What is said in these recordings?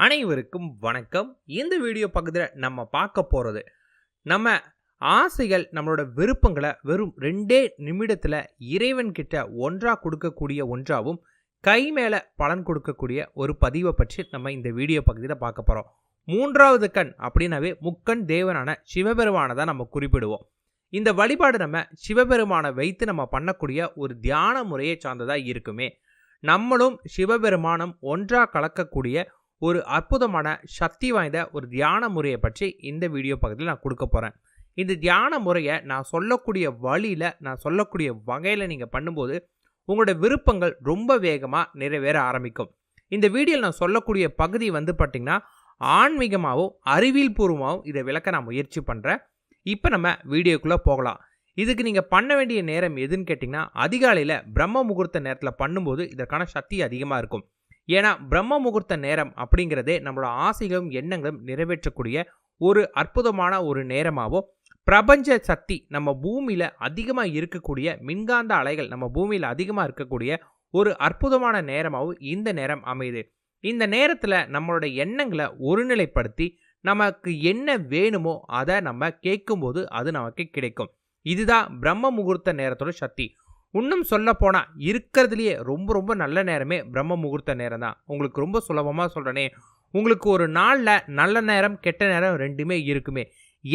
அனைவருக்கும் வணக்கம். இந்த வீடியோ பக்கத்தில் நம்ம பார்க்க போகிறது நம்ம ஆசைகள் நம்மளோட விருப்பங்களை வெறும் 2 நிமிடத்தில் இறைவன்கிட்ட ஒன்றா கொடுக்கக்கூடிய ஒன்றாவும் கை மேலே பலன் கொடுக்கக்கூடிய ஒரு பதிவை பற்றி நம்ம இந்த வீடியோ பகுதியில் பார்க்க போகிறோம். மூன்றாவது கண் அப்படின்னாவே முக்கண் தேவனான சிவபெருமானை தான் நம்ம குறிப்பிடுவோம். இந்த வழிபாடு நம்ம சிவபெருமானை வைத்து நம்ம பண்ணக்கூடிய ஒரு தியான முறையை சார்ந்ததாக இருக்குமே. நம்மளும் சிவபெருமானும் ஒன்றா கலக்கக்கூடிய ஒரு அற்புதமான சக்தி வாய்ந்த ஒரு தியான முறையை பற்றி இந்த வீடியோ பக்கத்தில் நான் கொடுக்க போகிறேன். இந்த தியான முறையை நான் சொல்லக்கூடிய வழியில், நான் சொல்லக்கூடிய வகையில் நீங்கள் பண்ணும்போது உங்களோட விருப்பங்கள் ரொம்ப வேகமாக நிறைவேற ஆரம்பிக்கும். இந்த வீடியோவில் நான் சொல்லக்கூடிய பகுதி பார்த்திங்கன்னா ஆன்மீகமாகவும் அறிவியல் பூர்வமாகவும் இதை விளக்க நான் முயற்சி பண்ணுறேன். இப்போ நம்ம வீடியோக்குள்ளே போகலாம். இதுக்கு நீங்கள் பண்ண வேண்டிய நேரம் எதுன்னு கேட்டிங்கன்னா, அதிகாலையில் பிரம்ம முகூர்த்த நேரத்தில் பண்ணும்போது இதற்கான சக்தி அதிகமாக இருக்கும். ஏன்னா பிரம்ம முகூர்த்த நேரம் அப்படிங்கிறதே நம்மளோட ஆசைகளும் எண்ணங்களும் நிறைவேற்றக்கூடிய ஒரு அற்புதமான ஒரு நேரமாகவும், பிரபஞ்ச சக்தி நம்ம பூமியில் அதிகமாக இருக்கக்கூடிய மின்காந்த அலைகள் நம்ம பூமியில் அதிகமாக இருக்கக்கூடிய ஒரு அற்புதமான நேரமாகவும் இந்த நேரம் அமையுது. இந்த நேரத்தில் நம்மளோட எண்ணங்களை ஒருநிலைப்படுத்தி நமக்கு என்ன வேணுமோ அதை நம்ம கேட்கும்போது அது நமக்கு கிடைக்கும். இதுதான் பிரம்ம முகூர்த்த நேரத்தோட சக்தி. இன்னும் சொல்ல போனால் இருக்கிறதுலையே ரொம்ப ரொம்ப நல்ல நேரமே பிரம்ம முகூர்த்த நேரம் தான். உங்களுக்கு ரொம்ப சுலபமாக சொல்கிறேனே, உங்களுக்கு ஒரு நாளில் நல்ல நேரம் கெட்ட நேரம் ரெண்டுமே இருக்குமே.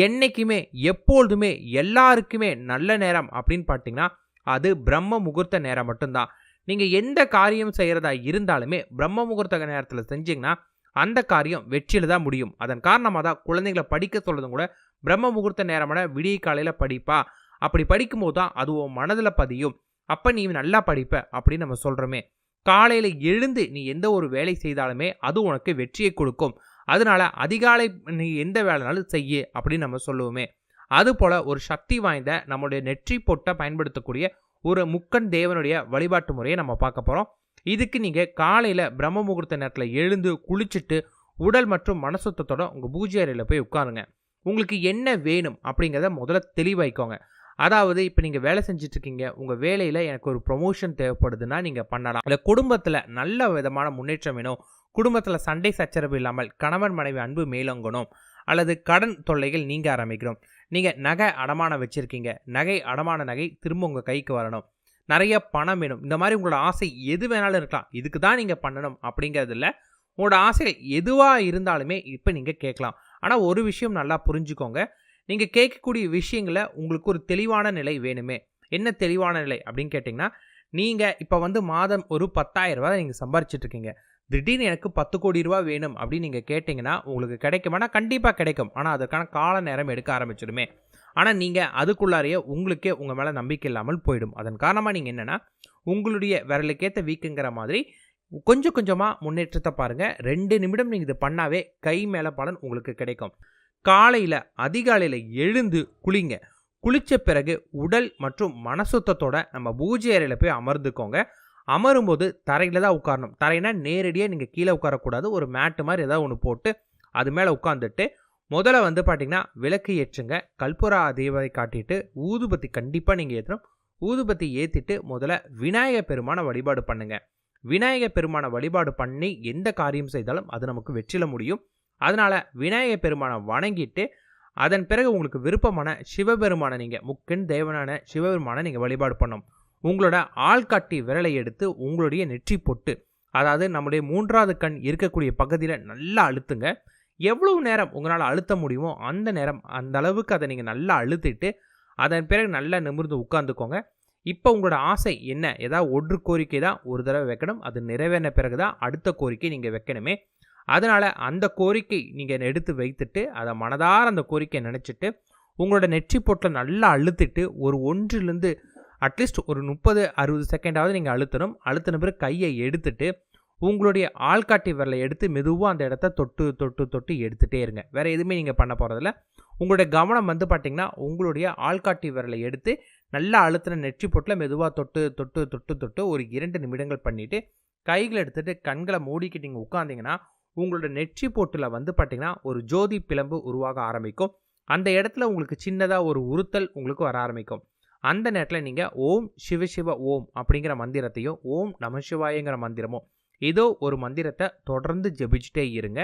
என்றைக்குமே எப்பொழுதுமே எல்லாருக்குமே நல்ல நேரம் அப்படின்னு பார்த்தீங்கன்னா அது பிரம்ம முகூர்த்த நேரம் மட்டும்தான். நீங்கள் எந்த காரியம் செய்கிறதா இருந்தாலுமே பிரம்ம முகூர்த்த நேரத்தில் செஞ்சிங்கன்னா அந்த காரியம் வெற்றியில் தான் முடியும். அதன் காரணமாக தான் குழந்தைங்களை படிக்க சொல்கிறதும் கூட பிரம்ம முகூர்த்த நேரமான விடிய காலையில் படிப்பா, அப்படி படிக்கும்போது தான் அது உன் மனதில் பதியும். அப்போ நீ நல்லா படிப்ப அப்படின்னு நம்ம சொல்கிறோமே. காலையில் எழுந்து நீ எந்த ஒரு வேலை செய்தாலுமே அது உனக்கு வெற்றியை கொடுக்கும். அதனால அதிகாலை நீ எந்த வேலைனாலும் செய்ய அப்படின்னு நம்ம சொல்லுவோமே. அதுபோல் ஒரு சக்தி வாய்ந்த நம்மளுடைய நெற்றி பொட்டை பயன்படுத்தக்கூடிய ஒரு முக்கண் தேவனுடைய வழிபாட்டு முறையை நம்ம பார்க்க போகிறோம். இதுக்கு நீங்கள் காலையில் பிரம்ம முகூர்த்த நேரத்தில் எழுந்து குளிச்சுட்டு உடல் மற்றும் மனசுத்தத்தோட உங்கள் பூஜை அறையில் போய் உட்காருங்க. உங்களுக்கு என்ன வேணும் அப்படிங்கிறத முதல்ல தெளிவாய்க்கோங்க. அதாவது இப்போ நீங்கள் வேலை செஞ்சிட்ருக்கீங்க, உங்கள் வேலையில் எனக்கு ஒரு ப்ரொமோஷன் தேவைப்படுதுன்னா நீங்கள் பண்ணலாம். இல்லை குடும்பத்தில் நல்ல விதமான முன்னேற்றம் வேணும், குடும்பத்தில் சண்டை சச்சரவு இல்லாமல் கணவன் மனைவி அன்பு மேலோங்கணும், அல்லது கடன் தொல்லைகள் நீங்க ஆரம்பிக்கணும், நீங்கள் நகை அடமானம் வச்சுருக்கீங்க, அடமான நகை திரும்ப உங்கள் கைக்கு வரணும், நிறைய பணம் வேணும், இந்த மாதிரி உங்களோட ஆசை எது வேணாலும் இருக்கலாம். இதுக்கு தான் நீங்கள் பண்ணணும் அப்படிங்கிறதில்ல. உங்களோட ஆசைகள் எதுவாக இருந்தாலுமே இப்போ நீங்கள் கேட்கலாம். ஆனால் ஒரு விஷயம் நல்லா புரிஞ்சுக்கோங்க, நீங்கள் கேட்கக்கூடிய விஷயங்களை உங்களுக்கு ஒரு தெளிவான நிலை வேணுமே. என்ன தெளிவான நிலை அப்படின்னு கேட்டிங்கன்னா, நீங்கள் இப்போ மாதம் ஒரு 10,000 ரூபா நீங்கள் சம்பாரிச்சிட்ருக்கீங்க. திடீர்னு எனக்கு 10 கோடி ரூபா வேணும் அப்படின்னு நீங்கள் கேட்டிங்கன்னா உங்களுக்கு கிடைக்குமானா கண்டிப்பாக கிடைக்கும். ஆனால் அதற்கான கால நேரம் எடுக்க ஆரம்பிச்சிடுமே. ஆனால் நீங்கள் அதுக்குள்ளாரையே உங்களுக்கே உங்கள் மேலே நம்பிக்கை இல்லாமல் போயிடும். அதன் காரணமாக நீங்கள் என்னென்னா உங்களுடைய விரலுக்கேற்ற வீக்குங்கிற மாதிரி கொஞ்சம் கொஞ்சமாக முன்னேற்றத்தை பாருங்கள். 2 நிமிடம் நீங்கள் இது பண்ணாவே கை மேலே பலன் உங்களுக்கு கிடைக்கும். காலையில் அதிகாலையில் எழுந்து குளிங்க. குளித்த பிறகு உடல் மற்றும் மனசுத்தத்தோட நம்ம பூஜை அறையில் போய் அமர்ந்துக்கோங்க. அமரும்போது தரையில் தான் உட்காரணும். தரையினா நேரடியாக நீங்கள் கீழே உட்காரக்கூடாது. ஒரு மேட்டு மாதிரி ஏதாவது ஒன்று போட்டு அது மேலே உட்காந்துட்டு முதல்ல பார்த்திங்கன்னா விளக்கு ஏற்றுங்க. கற்பூர தீபத்தை காட்டிட்டு ஊதுபத்தி கண்டிப்பாக நீங்கள் ஏற்றணும். ஊதுபத்தி ஏற்றிட்டு முதல்ல விநாயகர் பெருமானை வழிபாடு பண்ணுங்கள். விநாயகர் பெருமானை வழிபாடு பண்ணி எந்த காரியம் செய்தாலும் அது நமக்கு வெற்றில முடியும். அதனால் விநாயகர் பெருமானை வணங்கிட்டு அதன் பிறகு உங்களுக்கு விருப்பமான சிவபெருமானை நீங்கள் முக்கண் தேவனான சிவபெருமானை நீங்கள் வழிபாடு பண்ணணும். உங்களோட ஆள்காட்டி விரலை எடுத்து உங்களுடைய நெற்றி பொட்டு, அதாவது நம்முடைய 3வது கண் இருக்கக்கூடிய பகுதியில் நல்லா அழுத்துங்க. எவ்வளவு நேரம் உங்களால் அழுத்த முடியுமோ அந்த நேரம் அந்த அளவுக்கு அதை நீங்கள் நல்லா அழுத்திட்டு அதன் பிறகு நல்லா நிமிர்ந்து உட்காந்துக்கோங்க. இப்போ உங்களோட ஆசை என்ன, ஏதாவது ஒரு கோரிக்கை தான் ஒரு தடவை வைக்கணும். அது நிறைவேறின பிறகு தான் அடுத்த கோரிக்கை நீங்கள் வைக்கணுமே. அதனால் அந்த கோரிக்கை நீங்கள் எடுத்து வைத்துட்டு அதை மனதார அந்த கோரிக்கையை நினச்சிட்டு உங்களோட நெற்றி பொட்டில் நல்லா அழுத்திட்டு ஒரு 1லேருந்து அட்லீஸ்ட் ஒரு 30-60 செகண்டாவது நீங்கள் அழுத்தணும். அழுத்தின பிறகு கையை எடுத்துட்டு உங்களுடைய ஆள்காட்டி விரலை எடுத்து மெதுவாக அந்த இடத்த தொட்டு தொட்டு தொட்டு எடுத்துகிட்டே இருங்க. வேறு எதுவுமே நீங்கள் பண்ண போகிறதில்ல. உங்களுடைய கவனம் பார்த்திங்கன்னா உங்களுடைய ஆள்காட்டி விரலை எடுத்து நல்லா அழுத்தின நெற்றி பொட்டில் மெதுவாக தொட்டு தொட்டு தொட்டு தொட்டு ஒரு 2 நிமிடங்கள் பண்ணிவிட்டு கைகளை எடுத்துகிட்டு கண்களை மூடிக்கிட்டு நீங்கள் உட்காந்திங்கன்னா உங்களோட நெற்றி பொட்டில் பார்த்திங்கன்னா ஒரு ஜோதி பிளம்பு உருவாக ஆரம்பிக்கும். அந்த இடத்துல உங்களுக்கு சின்னதாக ஒரு உறுத்தல் உங்களுக்கு வர ஆரம்பிக்கும். அந்த நேரத்தில் நீங்கள் ஓம் சிவ சிவ ஓம் அப்படிங்கிற மந்திரத்தையும் ஓம் நம சிவாயங்கிற மந்திரமும் ஏதோ ஒரு மந்திரத்தை தொடர்ந்து ஜெபிச்சுட்டே இருங்க.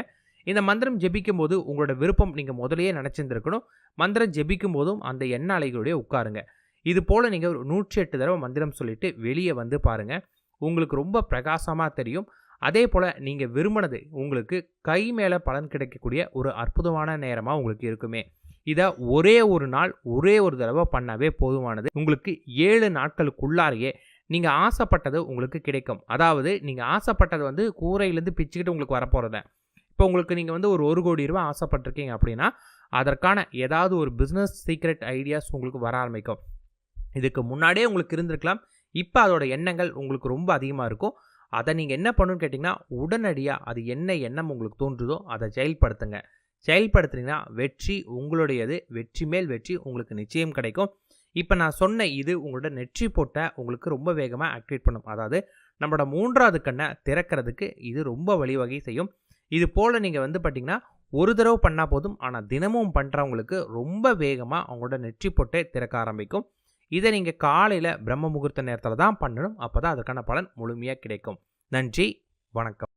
இந்த மந்திரம் ஜெபிக்கும் போது உங்களோட விருப்பம் நீங்கள் முதலையே நினச்சிருந்துருக்கணும். மந்திரம் ஜெபிக்கும் போதும் அந்த எண்ண அலைகளுடைய உட்காருங்க. இது போல் நீங்கள் ஒரு 108 தடவை மந்திரம் சொல்லிவிட்டு வெளியே வந்து பாருங்கள். உங்களுக்கு ரொம்ப பிரகாசமாக தெரியும். அதே போல் நீங்கள் விரும்பினது உங்களுக்கு கை மேலே பலன் கிடைக்கக்கூடிய ஒரு அற்புதமான நேரமாக உங்களுக்கு இருக்குமே. இதை ஒரே ஒரு நாள் ஒரே ஒரு தடவை பண்ணாவே போதுமானது. உங்களுக்கு 7 நாட்களுக்குள்ளாரையே நீங்கள் ஆசைப்பட்டது உங்களுக்கு கிடைக்கும். அதாவது நீங்கள் ஆசைப்பட்டது கூரையிலேருந்து பிச்சுக்கிட்டு உங்களுக்கு வரப்போகிறத. இப்போ உங்களுக்கு நீங்கள் ஒரு 1 கோடி ரூபா ஆசைப்பட்டிருக்கீங்க அப்படின்னா அதற்கான ஏதாவது ஒரு பிஸ்னஸ் சீக்ரெட் ஐடியாஸ் உங்களுக்கு வர ஆரம்பிக்கும். இதுக்கு முன்னாடியே உங்களுக்கு இருந்திருக்கலாம். இப்போ அதோட எண்ணங்கள் உங்களுக்கு ரொம்ப அதிகமாக இருக்கும். அதை நீங்கள் என்ன பண்ணணும்னு கேட்டிங்கன்னா, உடனடியாக அது என்ன எண்ணம் உங்களுக்கு தோன்றுதோ அதை செயல்படுத்துங்க. செயல்படுத்துனீங்கன்னா வெற்றி உங்களுடையது. வெற்றி மேல் வெற்றி உங்களுக்கு நிச்சயம் கிடைக்கும். இப்போ நான் சொன்ன இது உங்களோட நெற்றி போட்ட உங்களுக்கு ரொம்ப வேகமாக ஆக்டிவேட் பண்ணும். அதாவது நம்மளோட 3வது கண்ணை திறக்கிறதுக்கு இது ரொம்ப வழிவகை செய்யும். இது போல் நீங்கள் பார்த்தீங்கன்னா ஒரு தடவை பண்ணால் போதும். ஆனால் தினமும் பண்ணுறவங்களுக்கு ரொம்ப வேகமாக அவங்களோட நெற்றி போட்டே திறக்க ஆரம்பிக்கும். இதை நீங்கள் காலையில் பிரம்ம முகூர்த்த நேரத்தில் தான் பண்ணணும். அப்போ தான் அதற்கான பலன் முழுமையாக கிடைக்கும். நன்றி, வணக்கம்.